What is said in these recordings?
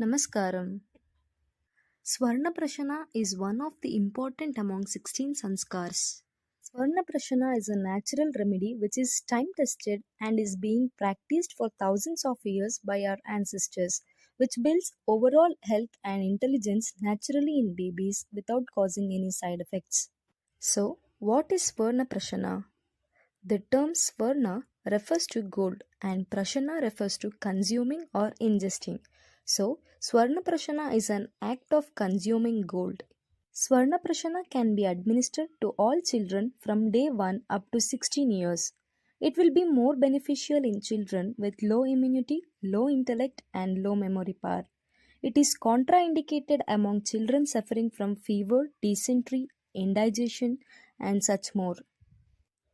Namaskaram. Swarna Prashana is one of the important among 16 sanskars. Swarna Prashana is a natural remedy which is time tested and is being practiced for thousands of years by our ancestors, which builds overall health and intelligence naturally in babies without causing any side effects. So, what is Swarna Prashana? The term Swarna refers to gold and Prashana refers to consuming or ingesting. So, Swarna Prashana is an act of consuming gold. Swarna Prashana can be administered to all children from day 1 up to 16 years. It will be more beneficial in children with low immunity, low intellect, and low memory power. It is contraindicated among children suffering from fever, dysentery, indigestion, and such more.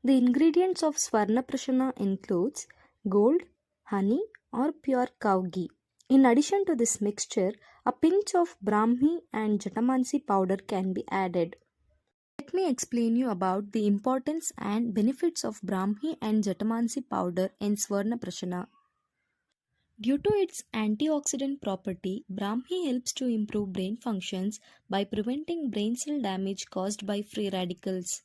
The ingredients of Swarna Prashana includes gold, honey or pure cow ghee. In addition to this mixture, a pinch of Brahmi and Jatamansi powder can be added. Let me explain you about the importance and benefits of Brahmi and Jatamansi powder in Swarna Prashana. Due to its antioxidant property, Brahmi helps to improve brain functions by preventing brain cell damage caused by free radicals.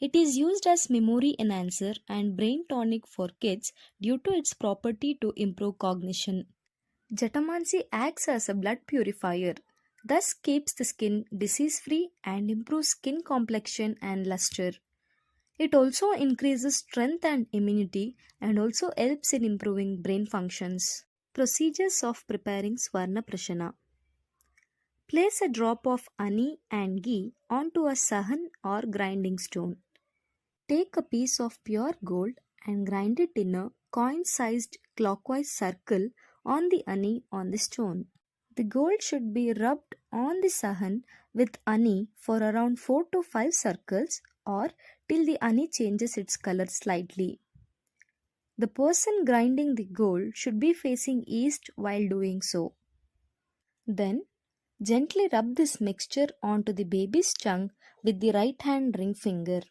It is used as memory enhancer and brain tonic for kids due to its property to improve cognition. Jatamansi acts as a blood purifier, thus keeps the skin disease free and improves skin complexion and luster. It also increases strength and immunity and also helps in improving brain functions. Procedures of preparing Swarna Prashana. Place a drop of honey and ghee onto a sahan or grinding stone. Take a piece of pure gold and grind it in a coin-sized clockwise circle on the honey on the stone. The gold should be rubbed on the sahan with honey for around 4 to 5 circles or till the honey changes its color slightly. The person grinding the gold should be facing east while doing so. Then, gently rub this mixture onto the baby's tongue with the right hand ring finger.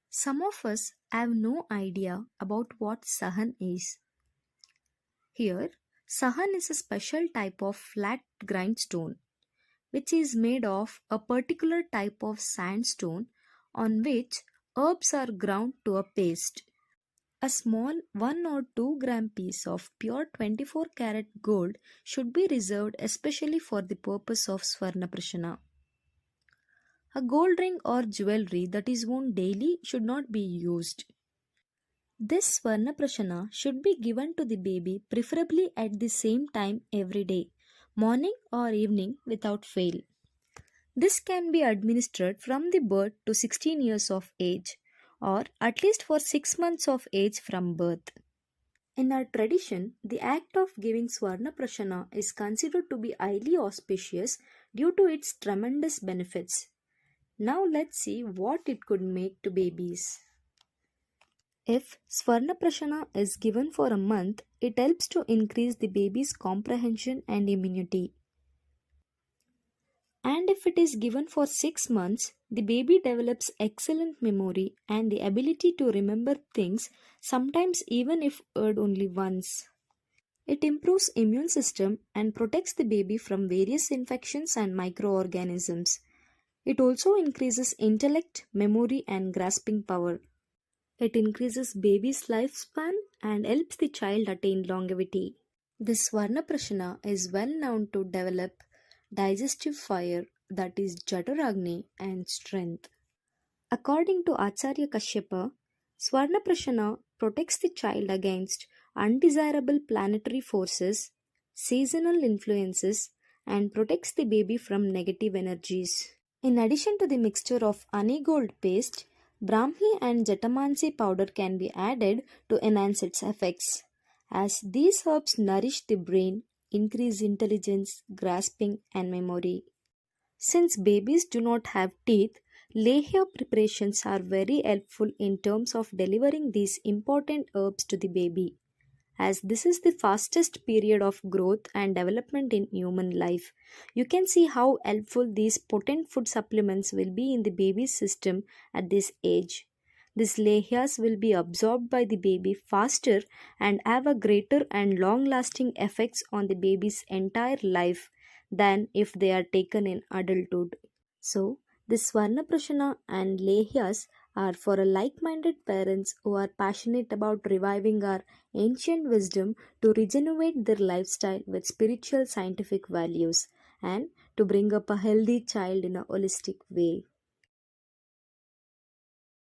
Some of us have no idea about what sahan is. Here, sahan is a special type of flat grindstone which is made of a particular type of sandstone on which herbs are ground to a paste. A small 1 or 2 gram piece of pure 24 karat gold should be reserved especially for the purpose of Swarna Prashana. A gold ring or jewelry that is worn daily should not be used. This Swarna Prashana should be given to the baby preferably at the same time every day, morning or evening without fail. This can be administered from the birth to 16 years of age or at least for 6 months of age from birth. In our tradition, the act of giving Swarna Prashana is considered to be highly auspicious due to its tremendous benefits. Now let's see what it could make to babies. If Swarna Prashana is given for a month, it helps to increase the baby's comprehension and immunity. And if it is given for 6 months, the baby develops excellent memory and the ability to remember things, sometimes even if heard only once. It improves immune system and protects the baby from various infections and microorganisms. It also increases intellect, memory and grasping power. It increases baby's lifespan and helps the child attain longevity. This Swarna Prashana is well known to develop digestive fire, that is Jataragni, and strength. According to Acharya Kashyapa, Swarna Prashana protects the child against undesirable planetary forces, seasonal influences, and protects the baby from negative energies. In addition to the mixture of honey gold paste, Brahmi and Jatamansi powder can be added to enhance its effects, as these herbs nourish the brain, increase intelligence, grasping, and memory. Since babies do not have teeth, Lehya preparations are very helpful in terms of delivering these important herbs to the baby, as this is the fastest period of growth and development in human life. You can see how helpful these potent food supplements will be in the baby's system at this age. These lehyas will be absorbed by the baby faster and have a greater and long lasting effects on the baby's entire life than if they are taken in adulthood. So, the Swarnaprashana and Lehyas are for a like minded parents who are passionate about reviving our ancient wisdom to regenerate their lifestyle with spiritual scientific values and to bring up a healthy child in a holistic way.